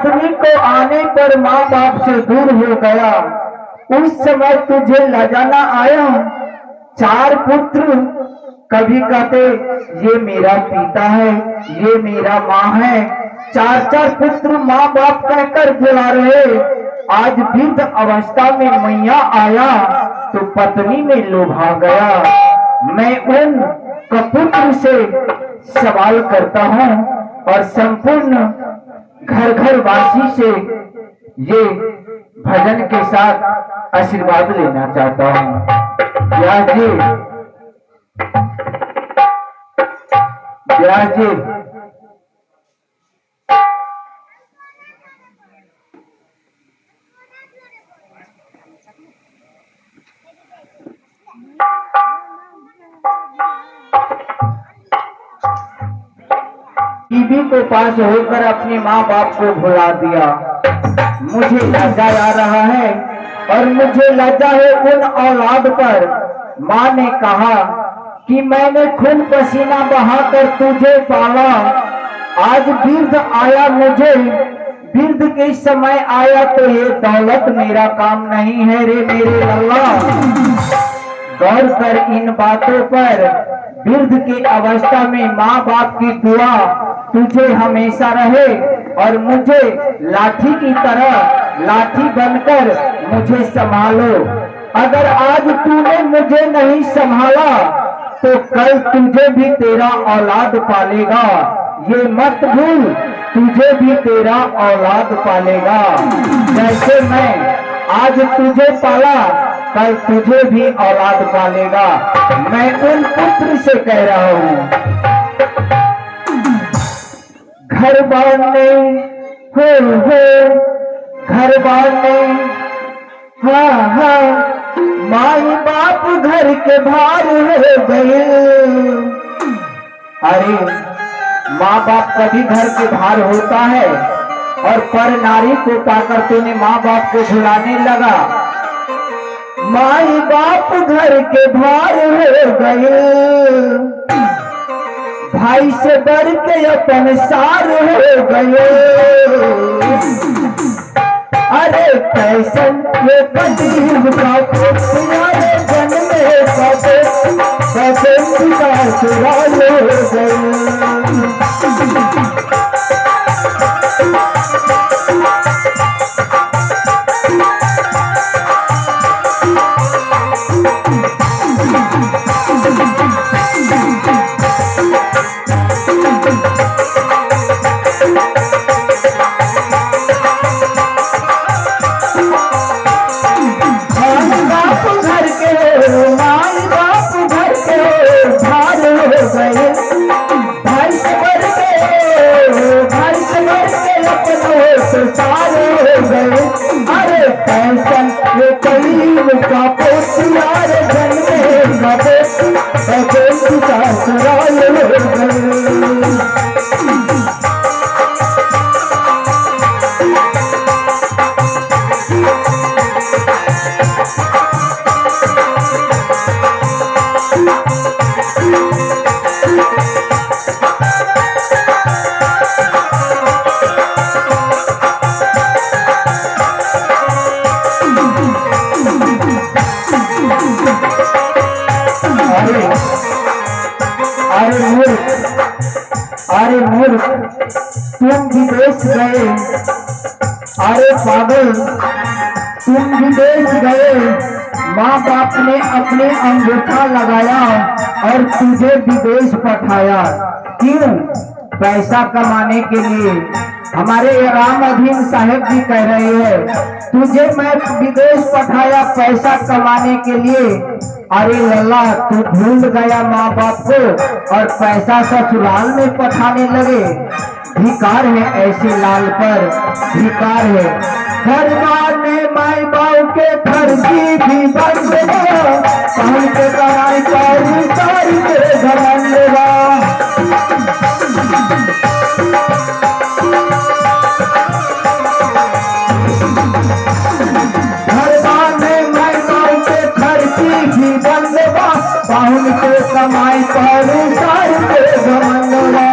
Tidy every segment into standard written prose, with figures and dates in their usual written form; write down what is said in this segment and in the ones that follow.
पत्नी को आने पर माँ बाप से दूर हो गया, उस समय तुझे लजाना आया। चार पुत्र कभी कहते ये मेरा पिता है, ये मेरा माँ है, चार चार पुत्र माँ बाप कहकर बुला रहे। आज वृद्ध अवस्था में मैया आया तो पत्नी में लोभा गया। मैं उन कपुत्र से सवाल करता हूँ और संपूर्ण घर घर वासी से ये भजन के साथ आशीर्वाद लेना चाहता हूँ। व्यास जी, व्यास जी, बीबी को पास होकर अपने माँ बाप को भुला दिया। मुझे लज्जा आ रहा है और मुझे लज्जा है उन औलाद पर। माँ ने कहा कि मैंने खून पसीना बहाकर तुझे पाला, आज वृद्ध आया मुझे, वृद्ध के समय आया तो ये दौलत मेरा काम नहीं है रे मेरे अल्लाह। गौर कर इन बातों पर। वृद्ध की अवस्था में माँ बाप की दुआ तुझे हमेशा रहे और मुझे लाठी की तरह लाठी बनकर मुझे संभालो। अगर आज तूने मुझे नहीं संभाला तो कल तुझे भी तेरा औलाद पालेगा, ये मत भूल, तुझे भी तेरा औलाद पालेगा। जैसे मैं आज तुझे पाला कल तुझे भी औलाद पालेगा। मैं उन पुत्र से कह रहा हूँ, घर बांधने हो घर बांधने, हाँ हाँ माई बाप घर के भार हो गए। अरे माँ बाप कभी घर के भार होता है और पर नारी को पाकर तूने माँ बाप को भुलाने लगा। माई बाप घर के भार हो गए, भाई से बढ़ के अपन सार हो गए। अरे कैसन ये कदीम का तुम्हारे जन्म में कदे पिता सुराल हो गए। अरे मूर्ख, तुम विदेश गए। अरे पागल, तुम विदेश गए, माँ बाप ने अपने अंगूठा लगाया और तुझे विदेश पठाया। क्यों? पैसा कमाने के लिए। हमारे राम अधीन साहब जी कह रहे हैं तुझे मैं विदेश पठाया पैसा कमाने के लिए। अरे लल्ला, तू भूल गया माँ बाप को और पैसा ससुराल में पठाने लगे। धिकार है ऐसे लाल पर, धिकार है। घर में माई बाप के खर्ची भी बंद पहन के कमाई सारी सारी के घमंडवा। पाहुन के कमाई पारू सार के घमंडवा।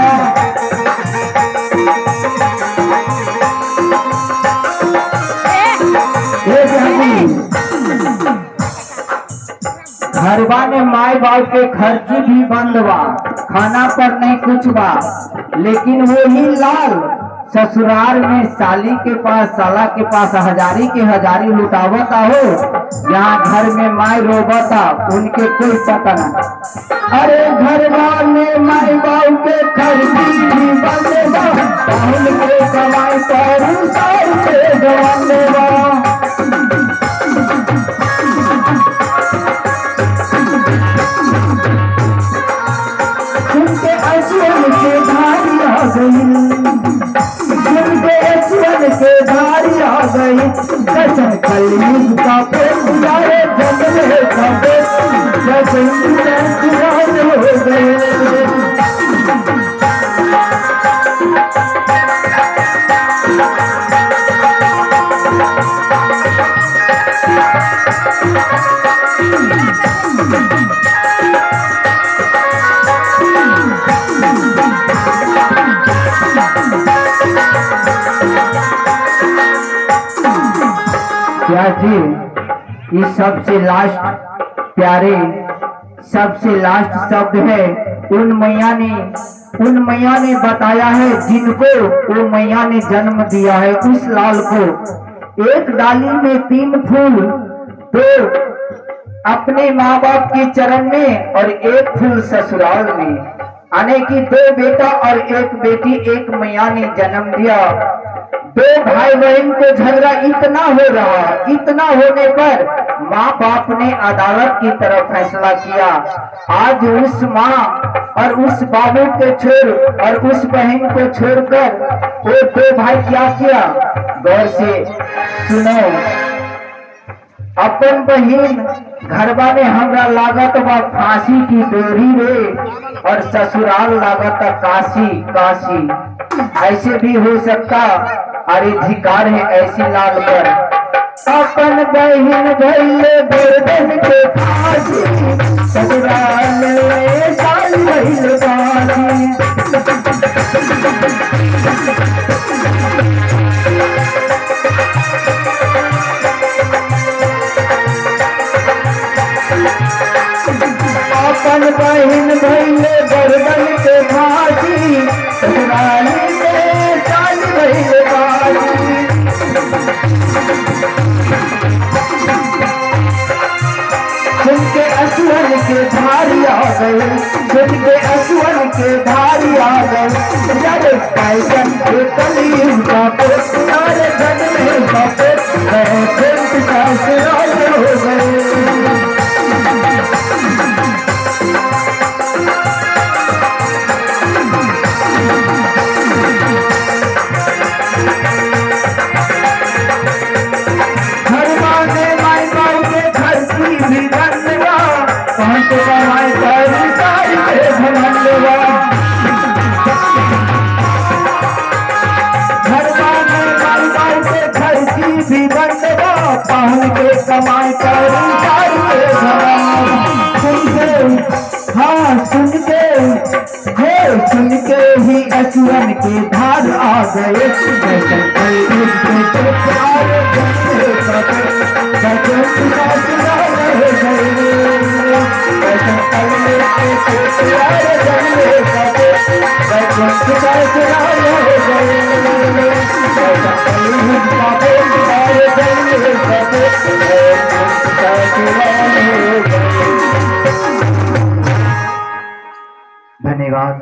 घरवा में माए बाप के खर्ची भी बंद बा, खाना पर नहीं कुछ बा, लेकिन वही लाल ससुराल में साली के पास साला के पास हजारी के हजारी लुटावता हो, यहाँ घर में माए रोबता उनके कोई पता नहीं। अरे घरवा में माए बाप के खर्ची भी बंद बा, बाहुल के कमाई पर साल के जवान बा। उनके अश्वन के धारी आ गई, उनके अश्वन के धारी आ गई, कसम कलयुग का पुजारे जंगल का जैसे हो गए। क्या जी, ये सबसे लास्ट प्यारे सबसे लास्ट शब्द है उन मैया ने बताया है जिनको वो मैया ने जन्म दिया है उस लाल को। एक डाली में 3 फूल, तो अपने माँ बाप के चरण में और 1 फूल ससुराल में, आने की 2 बेटा और 1 बेटी एक मैया ने जन्म दिया। 2 भाई बहन को झगड़ा इतना हो रहा, इतना होने पर माँ बाप ने अदालत की तरफ फैसला किया। आज उस माँ और उस बाबू को छोड़ और उस बहन को छोड़कर वो 2 भाई क्या किया, गौर से सुनो। अपन बहन घरवा में हमरा लागत बा फांसी की डोरी रे, और ससुराल लागत काशी काशी। ऐसे भी हो सकता, अरे अधिकार है ऐसी लाल पर। अपन बहन भैले गर्दन के फांसी, ससुराल में साल भइल बानी। अपन बहन भैले गर्दन के फांसी, ससुराल में साल भइल बानी। सुनके असुअन के धारी आ गए, सुनके असुअन के धारी आ गए, जब पैसन के कलीम का सारे जग में बापे हो गए। कमाई कर हाँ सुन के ही असुअन के धार आ गए। धन्यवाद।